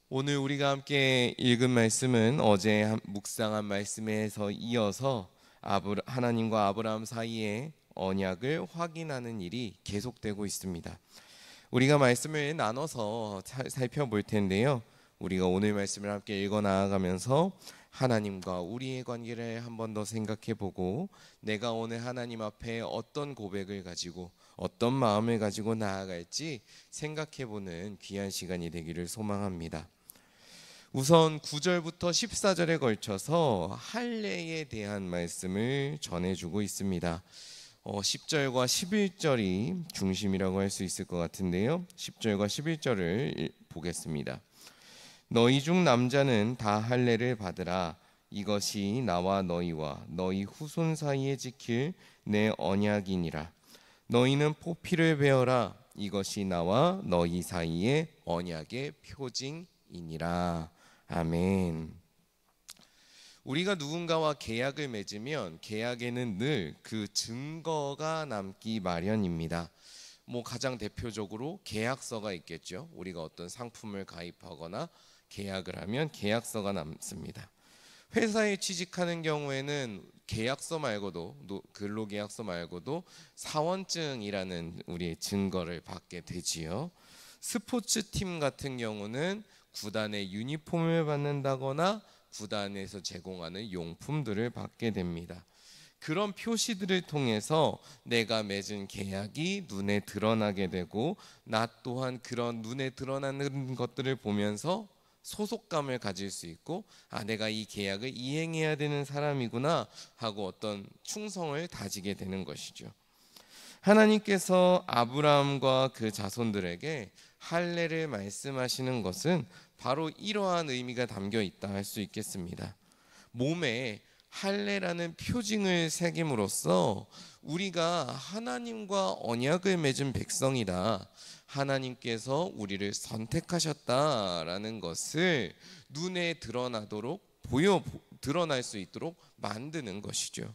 오늘 우리가 함께 읽은 말씀은 어제 묵상한 말씀에서 이어서 하나님과 아브라함 사이의 언약을 확인하는 일이 계속되고 있습니다. 우리가 말씀을 나눠서 살펴볼 텐데요. 우리가 오늘 말씀을 함께 읽어 나아가면서 하나님과 우리의 관계를 한 번 더 생각해 보고, 내가 오늘 하나님 앞에 어떤 고백을 가지고 어떤 마음을 가지고 나아갈지 생각해 보는 귀한 시간이 되기를 소망합니다. 우선 9절부터 14절에 걸쳐서 할례에 대한 말씀을 전해주고 있습니다. 10절과 11절이 중심이라고 할 수 있을 것 같은데요. 10절과 11절을 보겠습니다. 너희 중 남자는 다 할례를 받으라. 이것이 나와 너희와 너희 후손 사이에 지킬 내 언약이니라. 너희는 포피를 베어라. 이것이 나와 너희 사이의 언약의 표징이니라. 아멘. 우리가 누군가와 계약을 맺으면 계약에는 늘 그 증거가 남기 마련입니다. 가장 대표적으로 계약서가 있겠죠. 우리가 어떤 상품을 가입하거나 계약을 하면 계약서가 남습니다. 회사에 취직하는 경우에는 계약서 말고도, 근로계약서 말고도 사원증이라는 우리의 증거를 받게 되지요. 스포츠팀 같은 경우는 구단의 유니폼을 받는다거나 구단에서 제공하는 용품들을 받게 됩니다. 그런 표시들을 통해서 내가 맺은 계약이 눈에 드러나게 되고, 나 또한 그런 눈에 드러나는 것들을 보면서 소속감을 가질 수 있고, 내가 이 계약을 이행해야 되는 사람이구나 하고 어떤 충성을 다지게 되는 것이죠. 하나님께서 아브라함과 그 자손들에게 할례를 말씀하시는 것은 바로 이러한 의미가 담겨 있다 할 수 있겠습니다. 몸에 할례라는 표징을 새김으로써 우리가 하나님과 언약을 맺은 백성이다, 하나님께서 우리를 선택하셨다라는 것을 눈에 드러날 수 있도록 만드는 것이죠.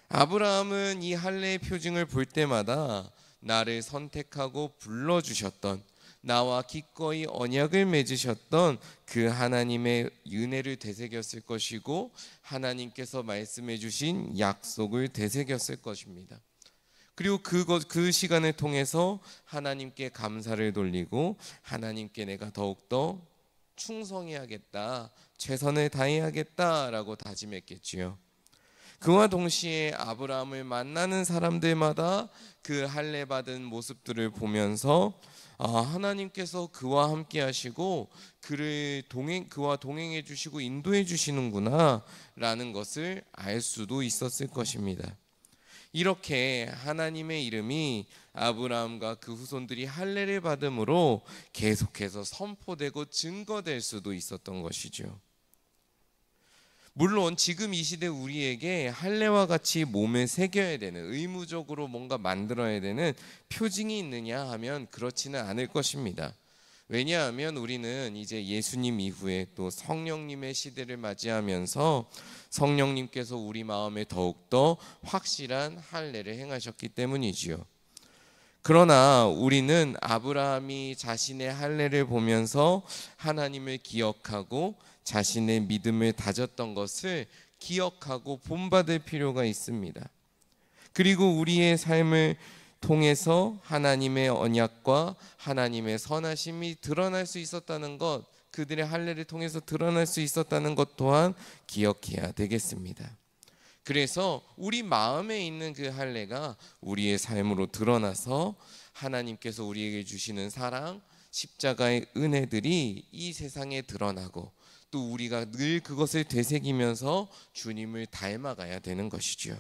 아브라함은 이 할례의 표징을 볼 때마다 나를 선택하고 불러주셨던, 나와 기꺼이 언약을 맺으셨던 그 하나님의 은혜를 되새겼을 것이고, 하나님께서 말씀해 주신 약속을 되새겼을 것입니다. 그리고 그 시간을 통해서 하나님께 감사를 돌리고, 하나님께 내가 더욱더 충성해야겠다, 최선을 다해야겠다라고 다짐했겠지요. 그와 동시에 아브라함을 만나는 사람들마다 그 할례 받은 모습들을 보면서 하나님께서 그와 함께 하시고 그와 동행해 주시고 인도해 주시는구나 라는 것을 알 수도 있었을 것입니다. 이렇게 하나님의 이름이 아브라함과 그 후손들이 할례를 받음으로 계속해서 선포되고 증거될 수도 있었던 것이죠. 물론 지금 이 시대 우리에게 할례와 같이 몸에 새겨야 되는, 의무적으로 뭔가 만들어야 되는 표징이 있느냐 하면 그렇지는 않을 것입니다. 왜냐하면 우리는 이제 예수님 이후에 또 성령님의 시대를 맞이하면서 성령님께서 우리 마음에 더욱더 확실한 할례를 행하셨기 때문이지요. 그러나 우리는 아브라함이 자신의 할례를 보면서 하나님을 기억하고 자신의 믿음을 다졌던 것을 기억하고 본받을 필요가 있습니다. 그리고 우리의 삶을 통해서 하나님의 언약과 하나님의 선하심이 드러날 수 있었다는 것, 그들의 할례를 통해서 드러날 수 있었다는 것 또한 기억해야 되겠습니다. 그래서 우리 마음에 있는 그 할례가 우리의 삶으로 드러나서 하나님께서 우리에게 주시는 사랑, 십자가의 은혜들이 이 세상에 드러나고, 또 우리가 늘 그것을 되새기면서 주님을 닮아가야 되는 것이죠.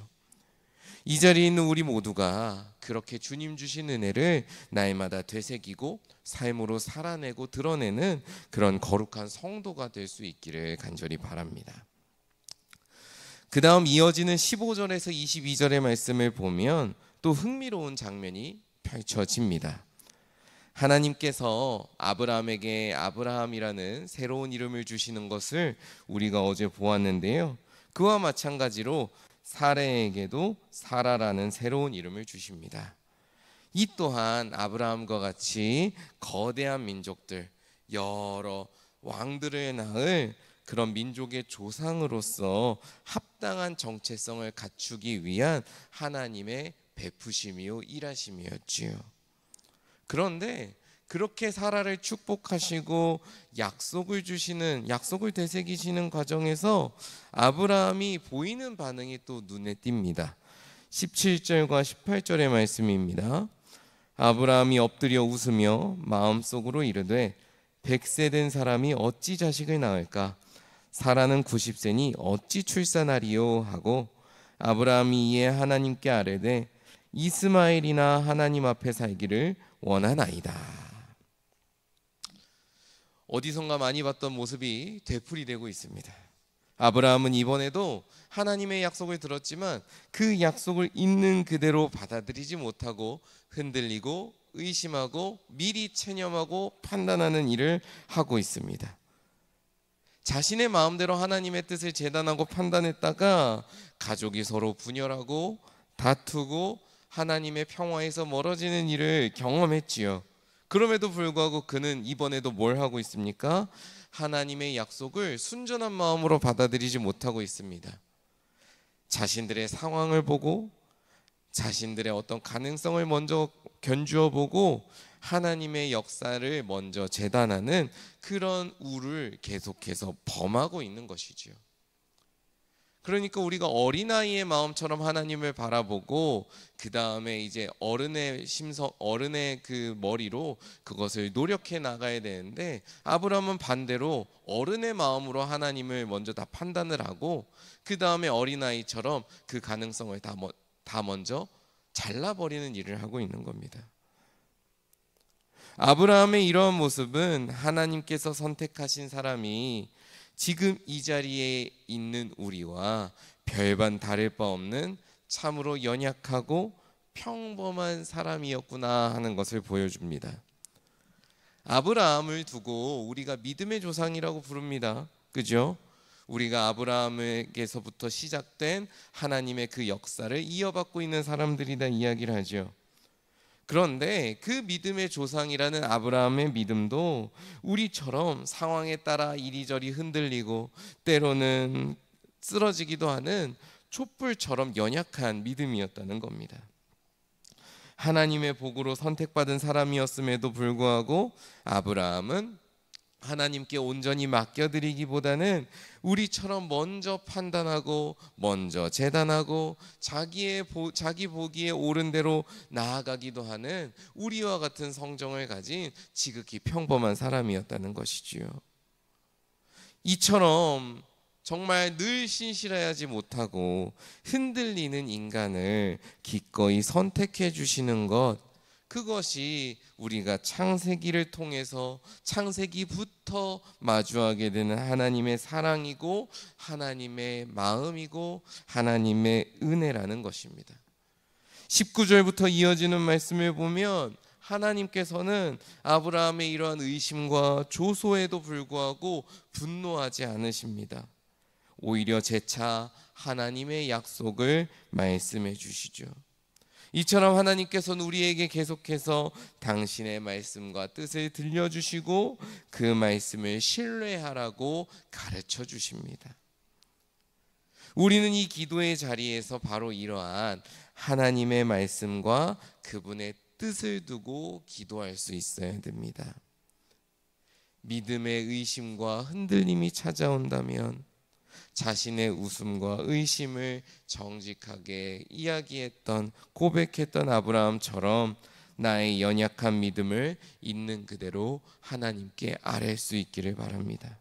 이 자리에 있는 우리 모두가 그렇게 주님 주신 은혜를 날마다 되새기고 삶으로 살아내고 드러내는 그런 거룩한 성도가 될 수 있기를 간절히 바랍니다. 그 다음 이어지는 15절에서 22절의 말씀을 보면 또 흥미로운 장면이 펼쳐집니다. 하나님께서 아브라함에게 아브라함이라는 새로운 이름을 주시는 것을 우리가 어제 보았는데요. 그와 마찬가지로 사레에게도 사라라는 새로운 이름을 주십니다. 이 또한 아브라함과 같이 거대한 민족들, 여러 왕들을 낳을 그런 민족의 조상으로서 합당한 정체성을 갖추기 위한 하나님의 베푸심이요 일하심이었지요. 그런데 그렇게 사라를 축복하시고 약속을 되새기시는 과정에서 아브라함이 보이는 반응이 또 눈에 띕니다. 17절과 18절의 말씀입니다. 아브라함이 엎드려 웃으며 마음속으로 이르되 100세 된 사람이 어찌 자식을 낳을까? 사라는 90세니 어찌 출산하리요? 하고 아브라함이 이에 하나님께 아뢰되 이스마엘이나 하나님 앞에 살기를 원하나이다. 어디선가 많이 봤던 모습이 되풀이되고 있습니다. 아브라함은 이번에도 하나님의 약속을 들었지만 그 약속을 있는 그대로 받아들이지 못하고 흔들리고 의심하고 미리 체념하고 판단하는 일을 하고 있습니다. 자신의 마음대로 하나님의 뜻을 재단하고 판단했다가 가족이 서로 분열하고 다투고 하나님의 평화에서 멀어지는 일을 경험했지요. 그럼에도 불구하고 그는 이번에도 뭘 하고 있습니까? 하나님의 약속을 순전한 마음으로 받아들이지 못하고 있습니다. 자신들의 상황을 보고 자신들의 어떤 가능성을 먼저 견주어 보고 하나님의 역사를 먼저 재단하는 그런 우를 계속해서 범하고 있는 것이지요. 그러니까 우리가 어린아이의 마음처럼 하나님을 바라보고 그 다음에 이제 어른의 심성, 어른의 그 머리로 그것을 노력해 나가야 되는데 아브라함은 반대로 어른의 마음으로 하나님을 먼저 다 판단을 하고 그 다음에 어린아이처럼 그 가능성을 다 먼저 잘라버리는 일을 하고 있는 겁니다. 아브라함의 이러한 모습은 하나님께서 선택하신 사람이 지금 이 자리에 있는 우리와 별반 다를 바 없는 참으로 연약하고 평범한 사람이었구나 하는 것을 보여줍니다. 아브라함을 두고 우리가 믿음의 조상이라고 부릅니다. 그죠? 우리가 아브라함에게서부터 시작된 하나님의 그 역사를 이어받고 있는 사람들이다 이야기를 하죠. 그런데 그 믿음의 조상이라는 아브라함의 믿음도 우리처럼 상황에 따라 이리저리 흔들리고 때로는 쓰러지기도 하는 촛불처럼 연약한 믿음이었다는 겁니다. 하나님의 복으로 선택받은 사람이었음에도 불구하고 아브라함은 하나님께 온전히 맡겨드리기보다는 우리처럼 먼저 판단하고 먼저 재단하고 자기 보기에 옳은 대로 나아가기도 하는 우리와 같은 성정을 가진 지극히 평범한 사람이었다는 것이지요. 이처럼 정말 늘 신실하지 못하고 흔들리는 인간을 기꺼이 선택해 주시는 것, 그것이 우리가 창세기를 통해서 창세기부터 마주하게 되는 하나님의 사랑이고 하나님의 마음이고 하나님의 은혜라는 것입니다. 19절부터 이어지는 말씀을 보면 하나님께서는 아브라함의 이러한 의심과 조소에도 불구하고 분노하지 않으십니다. 오히려 재차 하나님의 약속을 말씀해 주시죠. 이처럼 하나님께서는 우리에게 계속해서 당신의 말씀과 뜻을 들려주시고 그 말씀을 신뢰하라고 가르쳐 주십니다. 우리는 이 기도의 자리에서 바로 이러한 하나님의 말씀과 그분의 뜻을 두고 기도할 수 있어야 됩니다. 믿음의 의심과 흔들림이 찾아온다면 자신의 웃음과 의심을 정직하게 이야기했던 고백했던 아브라함처럼 나의 연약한 믿음을 있는 그대로 하나님께 아뢰 수 있기를 바랍니다.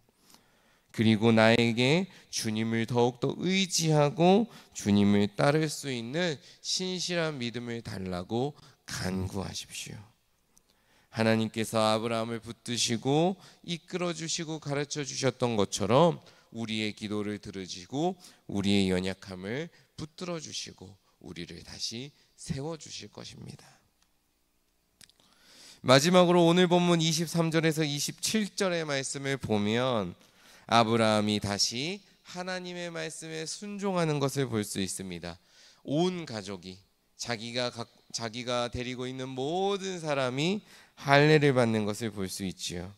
그리고 나에게 주님을 더욱더 의지하고 주님을 따를 수 있는 신실한 믿음을 달라고 간구하십시오. 하나님께서 아브라함을 붙드시고 이끌어 주시고 가르쳐 주셨던 것처럼 우리의 기도를 들으시고 우리의 연약함을 붙들어 주시고 우리를 다시 세워 주실 것입니다. 마지막으로 오늘 본문 23절에서 27절의 말씀을 보면 아브라함이 다시 하나님의 말씀에 순종하는 것을 볼 수 있습니다. 온 가족이 자기가 데리고 있는 모든 사람이 할례를 받는 것을 볼 수 있지요.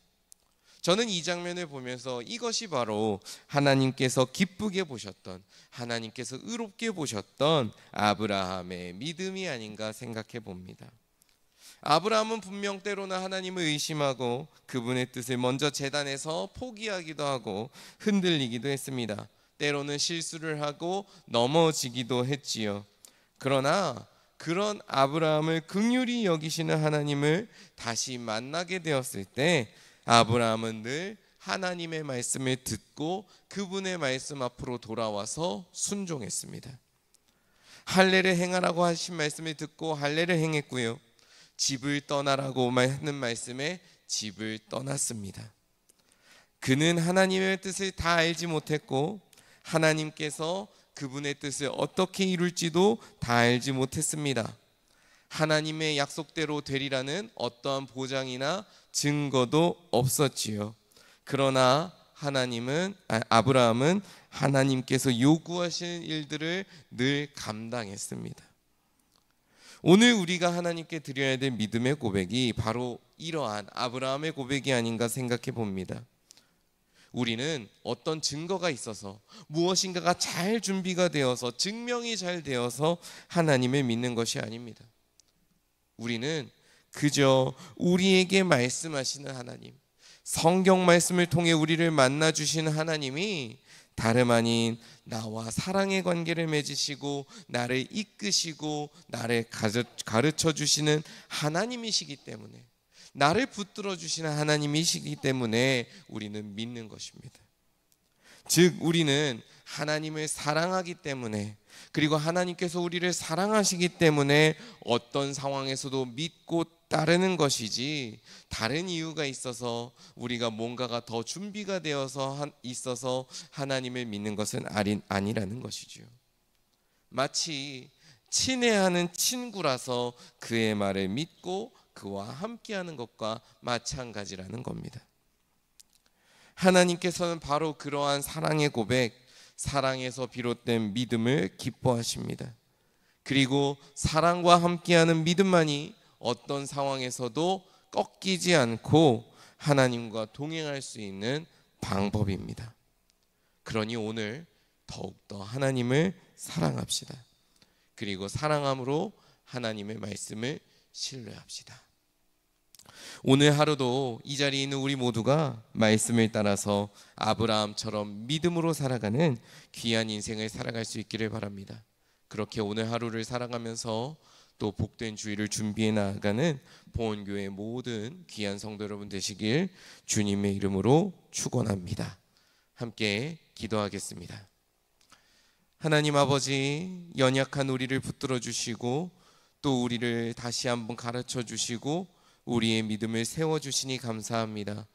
저는 이 장면을 보면서 이것이 바로 하나님께서 기쁘게 보셨던, 하나님께서 의롭게 보셨던 아브라함의 믿음이 아닌가 생각해 봅니다. 아브라함은 분명 때로는 하나님을 의심하고 그분의 뜻을 먼저 재단에서 포기하기도 하고 흔들리기도 했습니다. 때로는 실수를 하고 넘어지기도 했지요. 그러나 그런 아브라함을 긍휼히 여기시는 하나님을 다시 만나게 되었을 때 아브라함은 늘 하나님의 말씀을 듣고 그분의 말씀 앞으로 돌아와서 순종했습니다. 할례를 행하라고 하신 말씀을 듣고 할례를 행했고요, 집을 떠나라고 하는 말씀에 집을 떠났습니다. 그는 하나님의 뜻을 다 알지 못했고 하나님께서 그분의 뜻을 어떻게 이룰지도 다 알지 못했습니다. 하나님의 약속대로 되리라는 어떠한 보장이나 증거도 없었지요. 그러나 아브라함은 하나님께서 요구하시는 일들을 늘 감당했습니다. 오늘 우리가 하나님께 드려야 될 믿음의 고백이 바로 이러한 아브라함의 고백이 아닌가 생각해 봅니다. 우리는 어떤 증거가 있어서 무엇인가가 잘 준비가 되어서 증명이 잘 되어서 하나님을 믿는 것이 아닙니다. 우리는 그저 우리에게 말씀하시는 하나님, 성경 말씀을 통해 우리를 만나주시는 하나님이 다름 아닌 나와 사랑의 관계를 맺으시고 나를 이끄시고 나를 가르쳐 주시는 하나님이시기 때문에, 나를 붙들어 주시는 하나님이시기 때문에 우리는 믿는 것입니다. 즉 우리는 하나님을 사랑하기 때문에, 그리고 하나님께서 우리를 사랑하시기 때문에 어떤 상황에서도 믿고 따르는 것이지, 다른 이유가 있어서 우리가 뭔가가 더 준비가 되어서 있어서 하나님을 믿는 것은 아니라는 것이죠. 마치 친애하는 친구라서 그의 말을 믿고 그와 함께하는 것과 마찬가지라는 겁니다. 하나님께서는 바로 그러한 사랑의 고백, 사랑에서 비롯된 믿음을 기뻐하십니다. 그리고 사랑과 함께하는 믿음만이 어떤 상황에서도 꺾이지 않고 하나님과 동행할 수 있는 방법입니다. 그러니 오늘 더욱더 하나님을 사랑합시다. 그리고 사랑함으로 하나님의 말씀을 신뢰합시다. 오늘 하루도 이 자리에 있는 우리 모두가 말씀을 따라서 아브라함처럼 믿음으로 살아가는 귀한 인생을 살아갈 수 있기를 바랍니다. 그렇게 오늘 하루를 살아가면서 또 복된 주일을 준비해 나아가는 보온교회 모든 귀한 성도 여러분 되시길 주님의 이름으로 축원합니다. 함께 기도하겠습니다. 하나님 아버지, 연약한 우리를 붙들어 주시고 또 우리를 다시 한번 가르쳐 주시고 우리의 믿음을 세워주시니 감사합니다.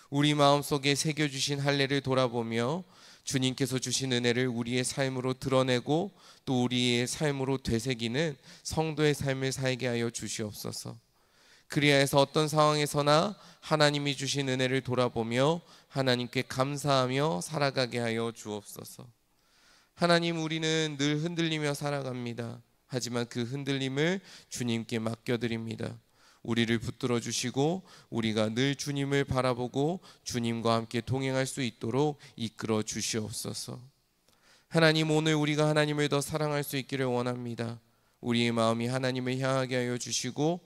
우리 마음속에 새겨주신 할례를 돌아보며 주님께서 주신 은혜를 우리의 삶으로 드러내고 또 우리의 삶으로 되새기는 성도의 삶을 살게 하여 주시옵소서. 그리하여서 어떤 상황에서나 하나님이 주신 은혜를 돌아보며 하나님께 감사하며 살아가게 하여 주옵소서. 하나님, 우리는 늘 흔들리며 살아갑니다. 하지만 그 흔들림을 주님께 맡겨드립니다. 우리를 붙들어 주시고 우리가 늘 주님을 바라보고 주님과 함께 동행할 수 있도록 이끌어 주시옵소서. 하나님, 오늘 우리가 하나님을 더 사랑할 수 있기를 원합니다. 우리의 마음이 하나님을 향하게 하여 주시고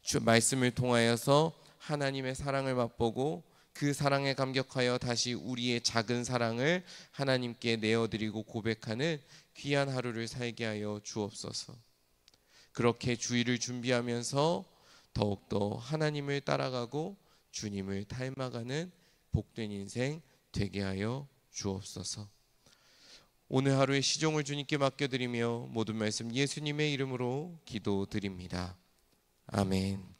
주 말씀을 통하여서 하나님의 사랑을 맛보고 그 사랑에 감격하여 다시 우리의 작은 사랑을 하나님께 내어드리고 고백하는 귀한 하루를 살게 하여 주옵소서. 그렇게 주일을 준비하면서 더욱더 하나님을 따라가고 주님을 닮아가는 복된 인생 되게 하여 주옵소서. 오늘 하루의 시종을 주님께 맡겨드리며 모든 말씀 예수님의 이름으로 기도드립니다. 아멘.